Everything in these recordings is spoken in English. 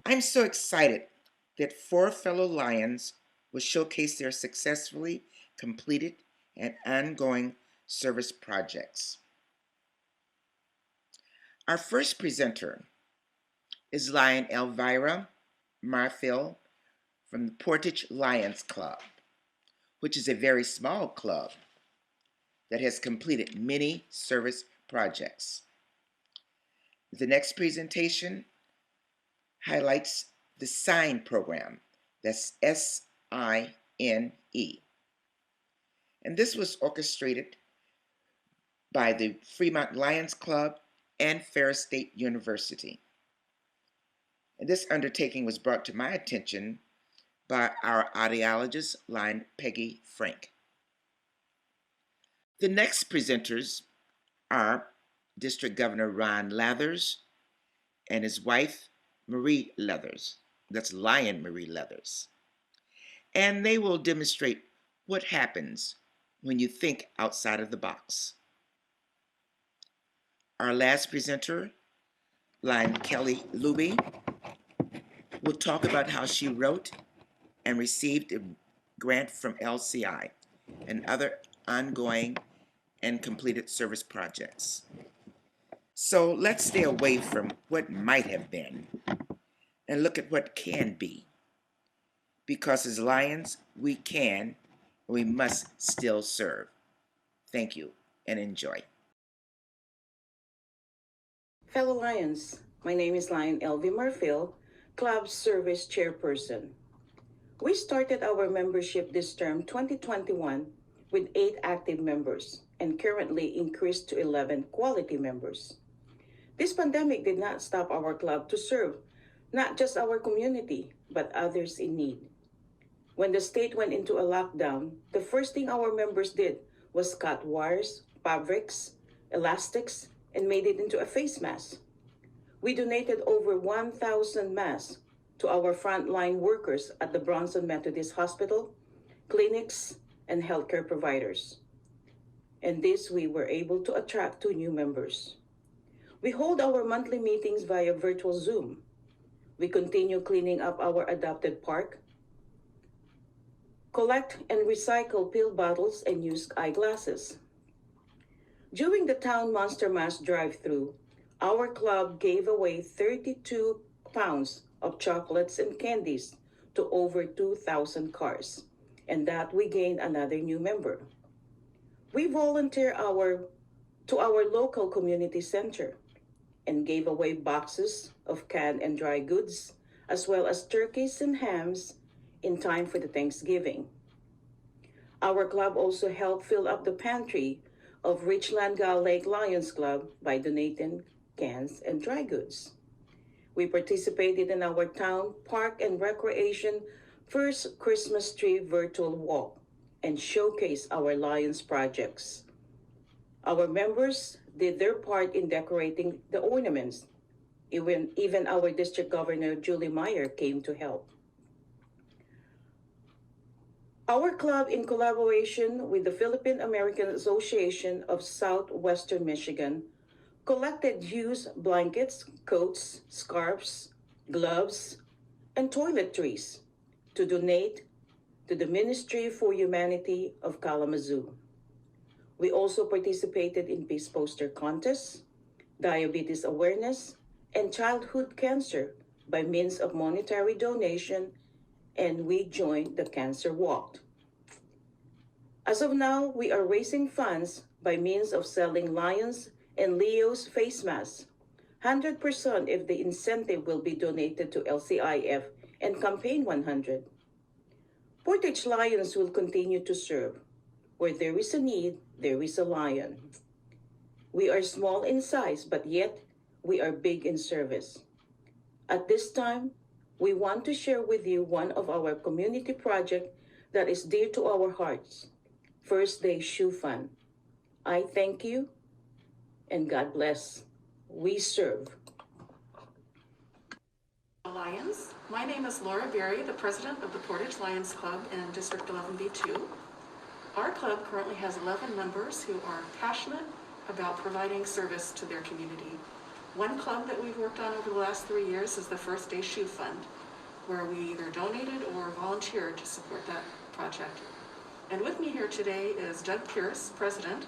I'm so excited that 4 fellow Lions will showcase their successfully completed and ongoing service projects. Our first presenter is Lion Elvira Marfil from the Portage Lions Club, which is a very small club that has completed many service projects. The next presentation highlights the SIGN program. That's SINE. And this was orchestrated by the Fremont Lions Club and Ferris State University. And this undertaking was brought to my attention by our audiologist, Lion Peggy Frank. The next presenters are District Governor Ron Lathers and his wife, Marie Leathers. That's Lion Marie Leathers. And they will demonstrate what happens when you think outside of the box. Our last presenter, Lion Kelly Luby, will talk about how she wrote and received a grant from LCI and other ongoing and completed service projects. So let's stay away from what might have been and look at what can be. Because as Lions, we can and we must still serve. Thank you and enjoy. Fellow Lions, my name is Lion Elvie Marfil, Club Service Chairperson. We started our membership this term 2021 with 8 active members and currently increased to 11 quality members. This pandemic did not stop our club to serve not just our community, but others in need. When the state went into a lockdown, the first thing our members did was cut wires, fabrics, elastics, and made it into a face mask. We donated over 1,000 masks to our frontline workers at the Bronson Methodist Hospital, clinics, and healthcare providers. And this we were able to attract 2 new members. We hold our monthly meetings via virtual Zoom. We continue cleaning up our adopted park, collect and recycle pill bottles and used eyeglasses. During the Town Monster Mash drive-thru, our club gave away 32 pounds of chocolates and candies to over 2,000 cars, and that we gained another new member. We volunteer to our local community center and gave away boxes of canned and dry goods, as well as turkeys and hams in time for the Thanksgiving. Our club also helped fill up the pantry of Richland Gal Lake Lions Club by donating cans and dry goods. We participated in our town park and recreation first Christmas tree virtual walk and showcased our Lions projects. Our members did their part in decorating the ornaments. Even our district governor, Julie Meyer, came to help. Our club, in collaboration with the Philippine American Association of Southwestern Michigan, collected used blankets, coats, scarves, gloves, and toiletries to donate to the Ministry for Humanity of Kalamazoo. We also participated in peace poster contests, diabetes awareness, and childhood cancer by means of monetary donation, and we joined the Cancer Walk. As of now, we are raising funds by means of selling Lions and Leo's face masks. 100% if the incentive will be donated to LCIF and Campaign 100. Portage Lions will continue to serve. Where there is a need, there is a lion. We are small in size, but yet we are big in service. At this time, we want to share with you one of our community projects that is dear to our hearts, First Day Shoe Fund. I thank you, and God bless. We serve. Lions. My name is Laura Berry, the president of the Portage Lions Club in District 11B2. Our club currently has 11 members who are passionate about providing service to their community. One club that we've worked on over the last 3 years is the First Day Shoe Fund, where we either donated or volunteered to support that project. And with me here today is Doug Pierce, President,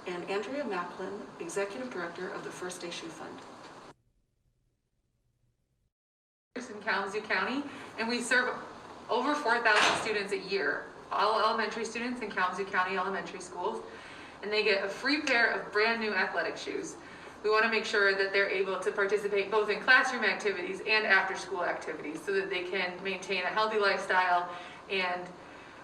and Andrea Macklin, Executive Director of the First Day Shoe Fund. In Kalamazoo County, and we serve over 4,000 students a year, all elementary students in Kalamazoo County elementary schools, and they get a free pair of brand new athletic shoes. We want to make sure that they're able to participate both in classroom activities and after school activities so that they can maintain a healthy lifestyle and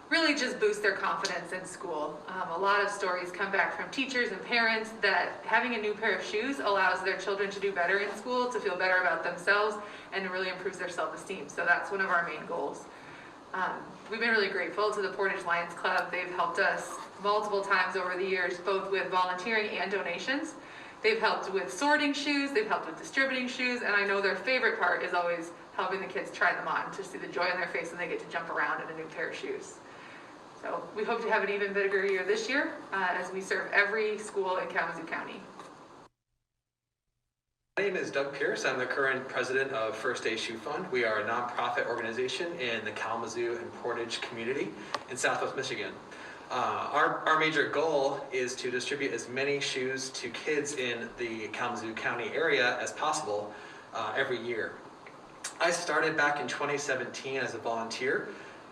really just boost their confidence in school. A lot of stories come back from teachers and parents that having a new pair of shoes allows their children to do better in school, to feel better about themselves, and it really improves their self-esteem. So that's one of our main goals. We've been really grateful to the Portage Lions Club. They've helped us multiple times over the years, both with volunteering and donations. They've helped with sorting shoes, they've helped with distributing shoes, and I know their favorite part is always helping the kids try them on to see the joy on their face when they get to jump around in a new pair of shoes. So we hope to have an even bigger year this year as we serve every school in Kalamazoo County. My name is Doug Pierce. I'm the current president of First Day Shoe Fund. We are a nonprofit organization in the Kalamazoo and Portage community in Southwest Michigan. Our major goal is to distribute as many shoes to kids in the Kalamazoo County area as possible every year. I started back in 2017 as a volunteer,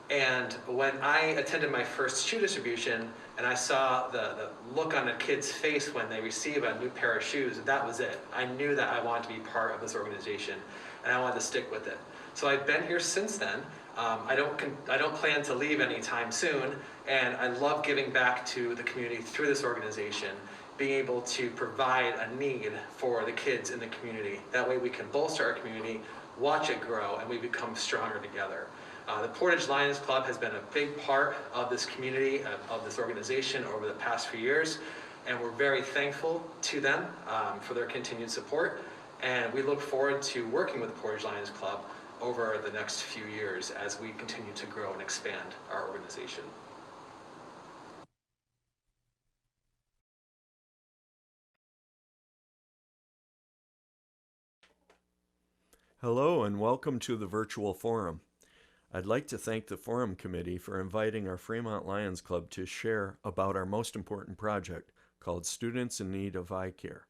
and when I attended my first shoe distribution and I saw the look on a kid's face when they receive a new pair of shoes, that was it. I knew that I wanted to be part of this organization and I wanted to stick with it. So I've been here since then. I don't plan to leave anytime soon, and I love giving back to the community through this organization, being able to provide a need for the kids in the community. That way we can bolster our community, watch it grow, and we become stronger together. The Portage Lions Club has been a big part of this community, of this organization over the past few years, and we're very thankful to them for their continued support, and we look forward to working with the Portage Lions Club over the next few years as we continue to grow and expand our organization. Hello and welcome to the virtual forum. I'd like to thank the Forum Committee for inviting our Fremont Lions Club to share about our most important project called Students in Need of Eye Care.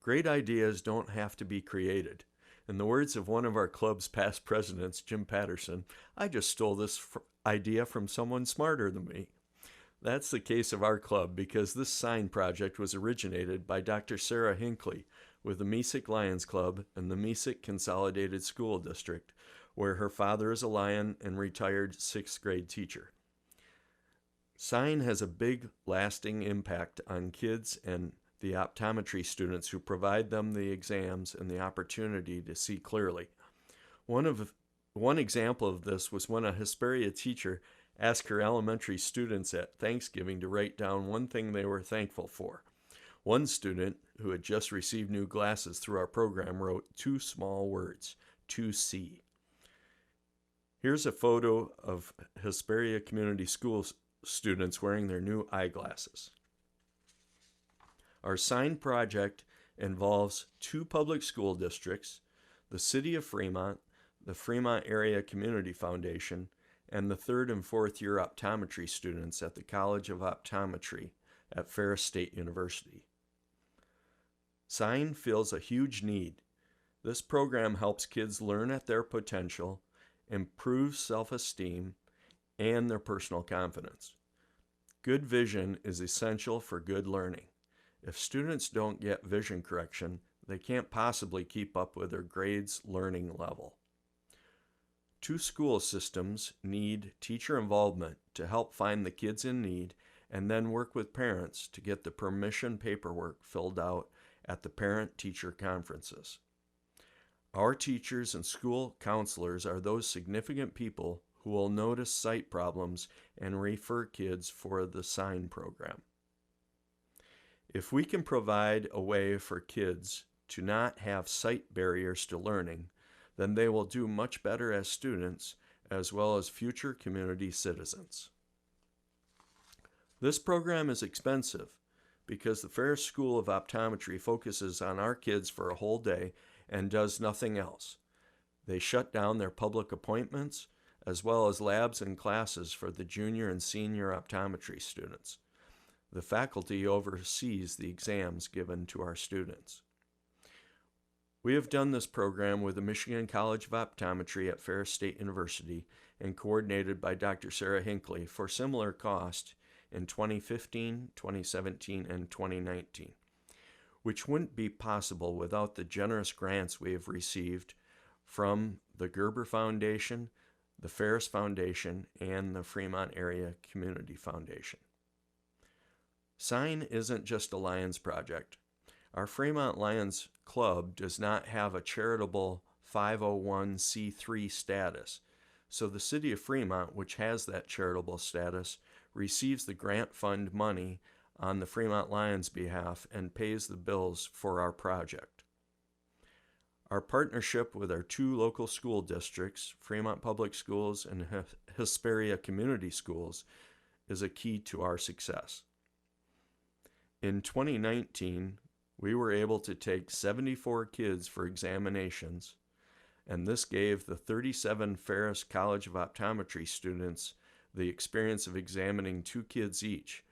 Great ideas don't have to be created. In the words of one of our club's past presidents, Jim Patterson, I just stole this idea from someone smarter than me. That's the case of our club because this sign project was originated by Dr. Sarah Hinckley with the Mesick Lions Club and the Mesick Consolidated School District, where her father is a Lion and retired 6th grade teacher. Sign has a big, lasting impact on kids and the optometry students who provide them the exams and the opportunity to see clearly. One example of this was when a Hesperia teacher asked her elementary students at Thanksgiving to write down one thing they were thankful for. One student, who had just received new glasses through our program, wrote 2 small words, to see. Here's a photo of Hesperia Community School students wearing their new eyeglasses. Our sign project involves 2 public school districts, the City of Fremont, the Fremont Area Community Foundation, and the 3rd and 4th year optometry students at the College of Optometry at Ferris State University. Sign fills a huge need. This program helps kids learn at their potential, improves self-esteem, and their personal confidence. Good vision is essential for good learning. If students don't get vision correction, they can't possibly keep up with their grades learning level. 2 school systems need teacher involvement to help find the kids in need and then work with parents to get the permission paperwork filled out at the parent-teacher conferences. Our teachers and school counselors are those significant people who will notice sight problems and refer kids for the sign program. If we can provide a way for kids to not have sight barriers to learning, then they will do much better as students as well as future community citizens. This program is expensive, because the Ferris School of Optometry focuses on our kids for a whole day and does nothing else. They shut down their public appointments as well as labs and classes for the junior and senior optometry students. The faculty oversees the exams given to our students. We have done this program with the Michigan College of Optometry at Ferris State University and coordinated by Dr. Sarah Hinckley for similar cost in 2015, 2017, and 2019, which wouldn't be possible without the generous grants we have received from the Gerber Foundation, the Ferris Foundation, and the Fremont Area Community Foundation. SIGN isn't just a Lions project. Our Fremont Lions Club does not have a charitable 501c3 status, so the City of Fremont, which has that charitable status, receives the grant fund money on the Fremont Lions' behalf and pays the bills for our project. Our partnership with our two local school districts, Fremont Public Schools and Hesperia Community Schools, is a key to our success. In 2019, we were able to take 74 kids for examinations, and this gave the 37 Ferris College of Optometry students the experience of examining 2 kids each,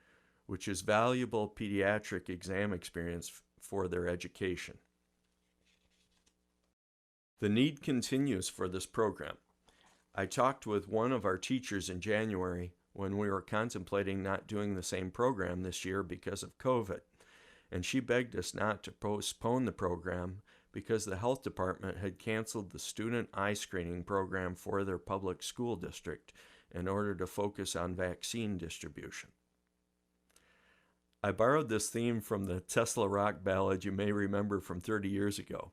which is valuable pediatric exam experience for their education. The need continues for this program. I talked with one of our teachers in January when we were contemplating not doing the same program this year because of COVID, and she begged us not to postpone the program because the health department had canceled the student eye screening program for their public school district in order to focus on vaccine distribution. I borrowed this theme from the Tesla Rock ballad you may remember from 30 years ago.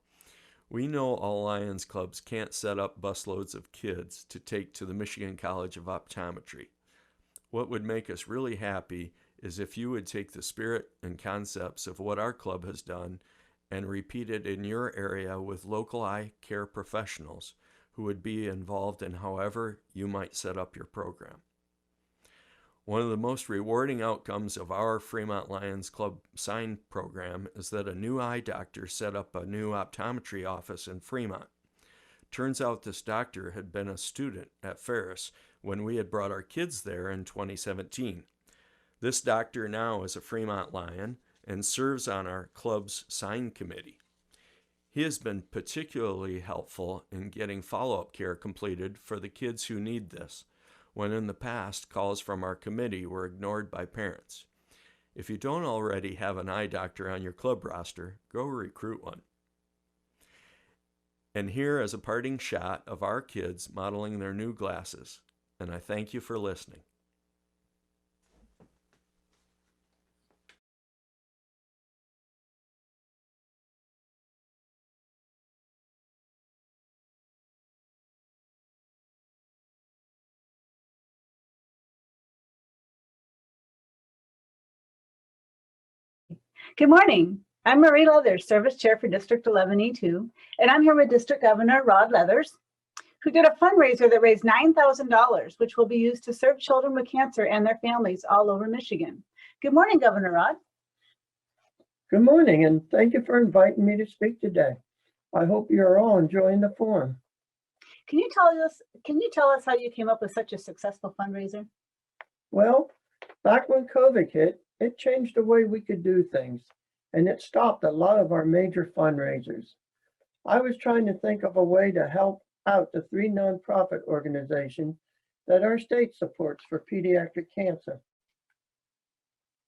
We know all Lions clubs can't set up busloads of kids to take to the Michigan College of Optometry. What would make us really happy is if you would take the spirit and concepts of what our club has done and repeat it in your area with local eye care professionals who would be involved in however you might set up your program. One of the most rewarding outcomes of our Fremont Lions Club SIGN program is that a new eye doctor set up a new optometry office in Fremont. Turns out this doctor had been a student at Ferris when we had brought our kids there in 2017. This doctor now is a Fremont Lion and serves on our club's SIGN committee. He has been particularly helpful in getting follow-up care completed for the kids who need this, when in the past calls from our committee were ignored by parents. If you don't already have an eye doctor on your club roster, go recruit one. And here is a parting shot of our kids modeling their new glasses, and I thank you for listening. Good morning. I'm Marie Leathers, Service Chair for District 11E2, and I'm here with District Governor Rod Leathers, who did a fundraiser that raised $9,000, which will be used to serve children with cancer and their families all over Michigan. Good morning, Governor Rod. Good morning, and thank you for inviting me to speak today. I hope you're all enjoying the forum. Can you tell us how you came up with such a successful fundraiser? Well, back when COVID hit, it changed the way we could do things, and it stopped a lot of our major fundraisers. I was trying to think of a way to help out the 3 nonprofit organizations that our state supports for pediatric cancer: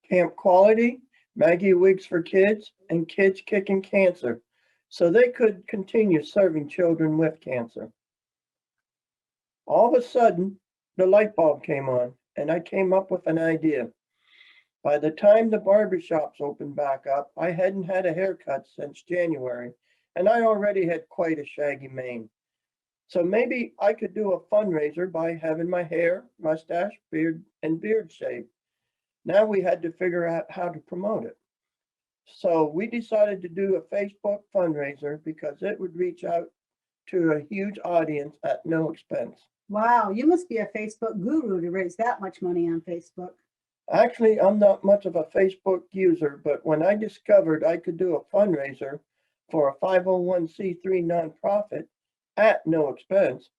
Camp Quality, Maggie Wigs for Kids, and Kids Kicking Cancer, so they could continue serving children with cancer. All of a sudden, the light bulb came on, and I came up with an idea. By the time the barbershops opened back up, I hadn't had a haircut since January, and I already had quite a shaggy mane. So maybe I could do a fundraiser by having my hair, mustache, beard shaved. Now we had to figure out how to promote it. So we decided to do a Facebook fundraiser because it would reach out to a huge audience at no expense. Wow, you must be a Facebook guru to raise that much money on Facebook. Actually, I'm not much of a Facebook user, but when I discovered I could do a fundraiser for a 501c3 nonprofit at no expense,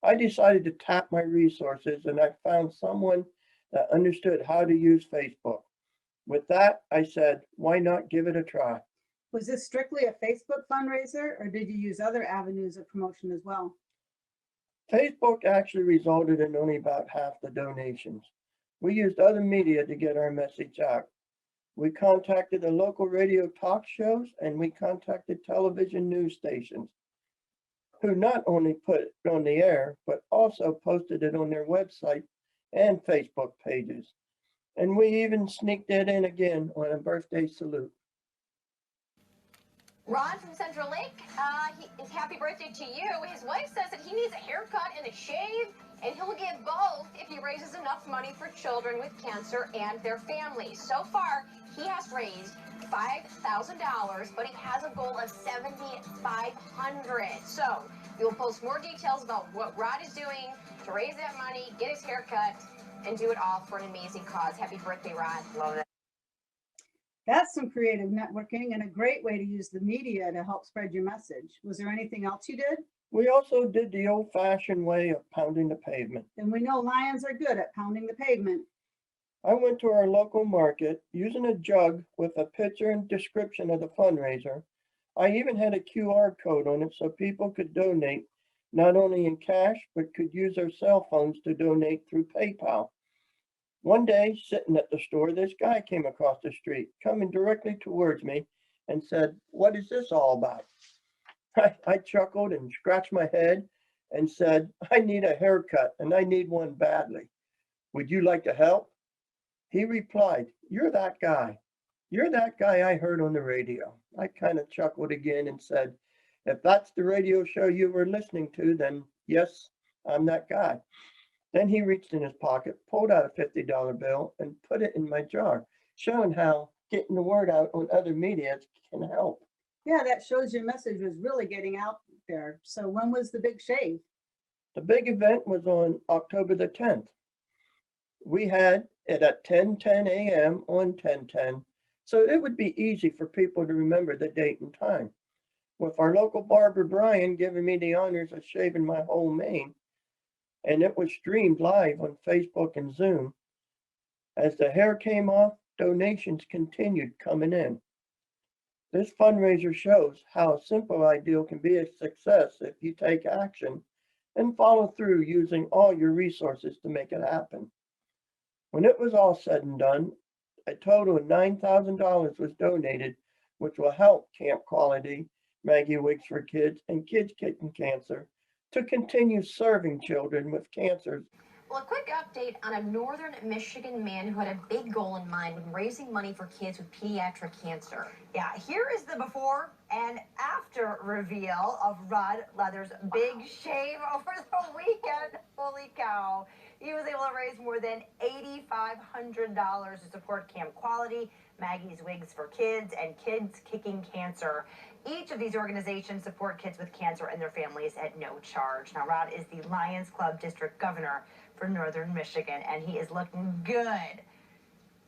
I decided to tap my resources and I found someone that understood how to use Facebook. With that, I said, why not give it a try? Was this strictly a Facebook fundraiser, or did you use other avenues of promotion as well? Facebook actually resulted in only about half the donations. We used other media to get our message out. We contacted the local radio talk shows and we contacted television news stations who not only put it on the air, but also posted it on their website and Facebook pages. And we even sneaked it in again on a birthday salute. Ron from Central Lake, his happy birthday to you. His wife says that he needs a haircut and a shave, and he'll give both if he raises enough money for children with cancer and their families. So far, he has raised $5,000, but he has a goal of $7,500. So we will post more details about what Rod is doing to raise that money, get his haircut, and do it all for an amazing cause. Happy birthday, Rod. Love it. That's some creative networking and a great way to use the media to help spread your message. Was there anything else you did? We also did the old-fashioned way of pounding the pavement. And we know Lions are good at pounding the pavement. I went to our local market using a jug with a picture and description of the fundraiser. I even had a QR code on it so people could donate not only in cash, but could use their cell phones to donate through PayPal. One day, sitting at the store, this guy came across the street, coming directly towards me and said, "What is this all about?" I chuckled and scratched my head and said, "I need a haircut and I need one badly. Would you like to help?" He replied, "You're that guy. You're that guy I heard on the radio." I kind of chuckled again and said, "If that's the radio show you were listening to, then yes, I'm that guy." Then he reached in his pocket, pulled out a $50 bill, and put it in my jar, showing how getting the word out on other media can help. Yeah, that shows your message was really getting out there. So when was the big shave? The big event was on October the 10th. We had it at 10:10 a.m. on 10:10, so it would be easy for people to remember the date and time. With our local barber Brian giving me the honors of shaving my whole mane, and it was streamed live on Facebook and Zoom. As the hair came off, donations continued coming in. This fundraiser shows how a simple ideal can be a success if you take action and follow through using all your resources to make it happen. When it was all said and done, a total of $9,000 was donated, which will help Camp Quality, Maggie Wigs for Kids, and Kids Kicking Cancer to continue serving children with cancers. Well, a quick update on a northern Michigan man who had a big goal in mind when raising money for kids with pediatric cancer. Yeah, here is the before and after reveal of Rod Leather's big shave over the weekend. Holy cow. He was able to raise more than $8,500 to support Camp Quality, Maggie's Wigs for Kids, and Kids Kicking Cancer. Each of these organizations support kids with cancer and their families at no charge. Now, Rod is the Lions Club District Governor for Northern Michigan, and he is looking good.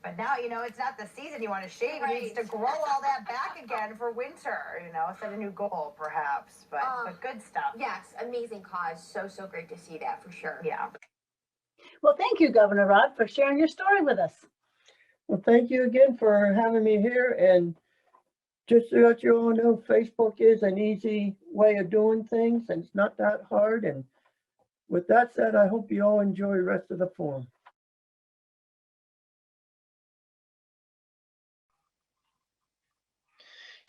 But now, it's not the season you want to shave. Right. He needs to grow all that back again for winter, set a new goal, perhaps. But good stuff. Yes, amazing cause. So great to see that for sure. Yeah. Well, thank you, Governor Rod, for sharing your story with us. Well, thank you again for having me here. And just to let you all know, Facebook is an easy way of doing things, and it's not that hard. And with that said, I hope you all enjoy the rest of the forum.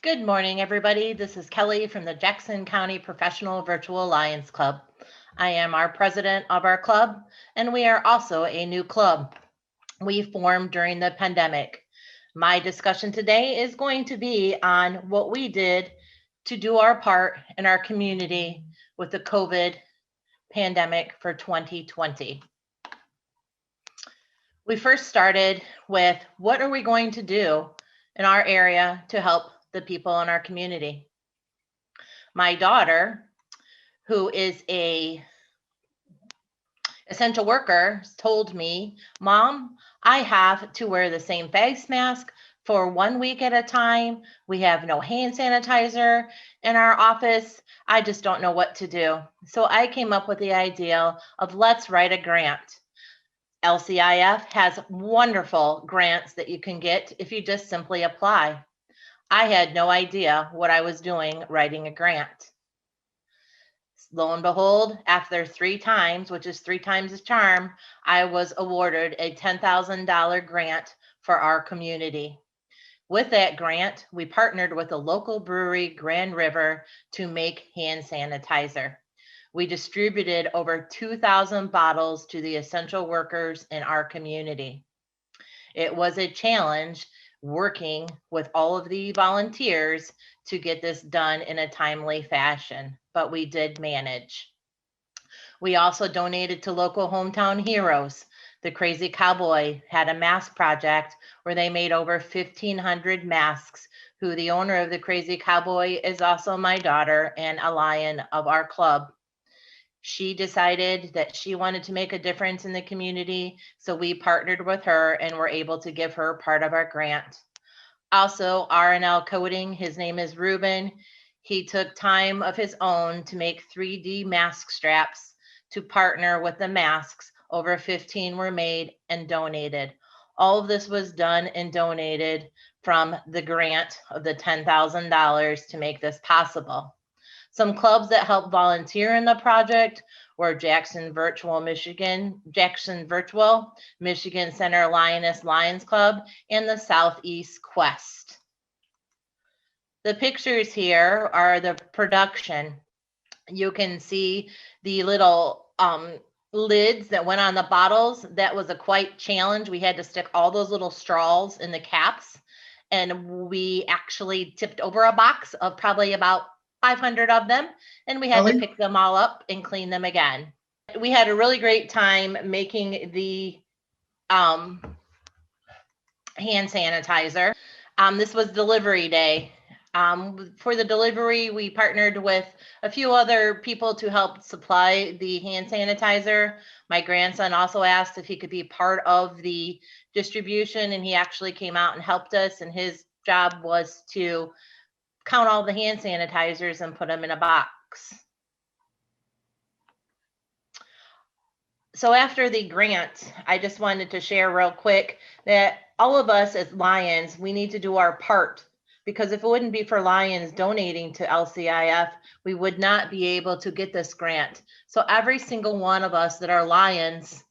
Good morning, everybody. This is Kelly from the Jackson County Professional Virtual Lions Club. I am our president of our club, and we are also a new club. We formed during the pandemic. My discussion today is going to be on what we did to do our part in our community with the COVID pandemic for 2020. We first started with what are we going to do in our area to help the people in our community. My daughter, who is a essential workers told me, Mom, I have to wear the same face mask for 1 week at a time. We have no hand sanitizer in our office. I just don't know what to do. So I came up with the idea of let's write a grant. LCIF has wonderful grants that you can get if you just simply apply. I had no idea what I was doing writing a grant. Lo and behold, after 3 times, which is 3 times a charm, I was awarded a $10,000 grant for our community. With that grant, we partnered with a local brewery, Grand River, to make hand sanitizer. We distributed over 2,000 bottles to the essential workers in our community. It was a challenge working with all of the volunteers to get this done in a timely fashion, but we did manage. We also donated to local hometown heroes. The Crazy Cowboy had a mask project where they made over 1,500 masks, who the owner of the Crazy Cowboy is also my daughter and a lion of our club. She decided that she wanted to make a difference in the community, so we partnered with her and were able to give her part of our grant. Also, R&L Coding, his name is Ruben. He took time of his own to make 3D mask straps to partner with the masks. Over 15 were made and donated. All of this was done and donated from the grant of the $10,000 to make this possible. Some clubs that helped volunteer in the project were Jackson Virtual, Michigan Center Lioness Lions Club, and the Southeast Quest. The pictures here are the production. You can see the little lids that went on the bottles. That was a quite challenge. We had to stick all those little straws in the caps, and we actually tipped over a box of probably about 500 of them, and we had to pick them all up and clean them again. We had a really great time making the hand sanitizer. This was delivery day. For the delivery, we partnered with a few other people to help supply the hand sanitizer. My grandson also asked if he could be part of the distribution, and he actually came out and helped us, and his job was to count all the hand sanitizers and put them in a box. So after the grant, I just wanted to share real quick that all of us as Lions, we need to do our part, because if it wouldn't be for Lions donating to LCIF, we would not be able to get this grant. So every single one of us that are Lions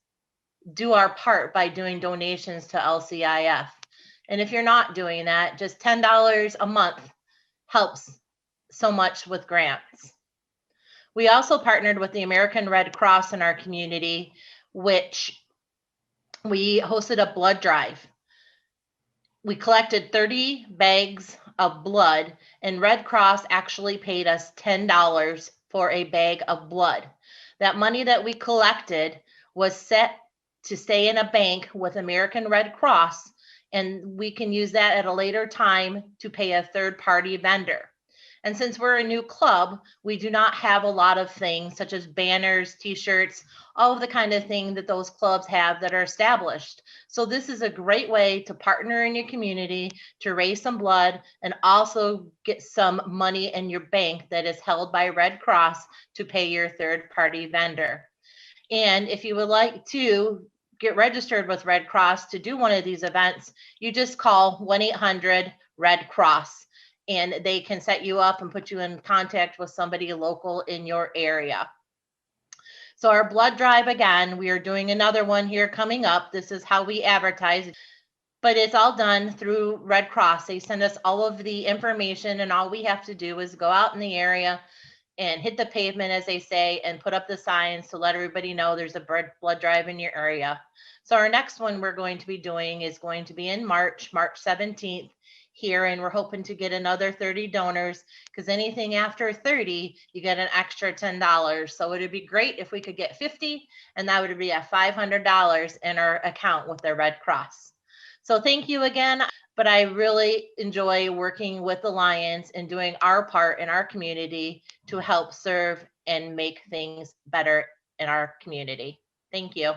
do our part by doing donations to LCIF. And if you're not doing that, just $10 a month helps so much with grants. We also partnered with the American Red Cross in our community, which we hosted a blood drive. We collected 30 bags of blood, and Red Cross actually paid us $10 for a bag of blood. That money that we collected was set to stay in a bank with American Red Cross, and we can use that at a later time to pay a third-party vendor. And since we're a new club, we do not have a lot of things such as banners, t-shirts, all of the kind of thing that those clubs have that are established. So this is a great way to partner in your community, to raise some blood, and also get some money in your bank that is held by Red Cross to pay your third-party vendor. And if you would like to get registered with Red Cross to do one of these events, you just call 1-800-RED-CROSS. And they can set you up and put you in contact with somebody local in your area. So our blood drive, again, we are doing another one here coming up. This is how we advertise, but it's all done through Red Cross. They send us all of the information, and all we have to do is go out in the area and hit the pavement, as they say, and put up the signs to let everybody know there's a blood drive in your area. So our next one we're going to be doing is going to be in March 17th. Here, and we're hoping to get another 30 donors, because anything after 30 you get an extra $10. So it'd be great if we could get 50, and that would be at $500 in our account with the Red Cross. So thank you again, but I really enjoy working with the Lions and doing our part in our community to help serve and make things better in our community. Thank you.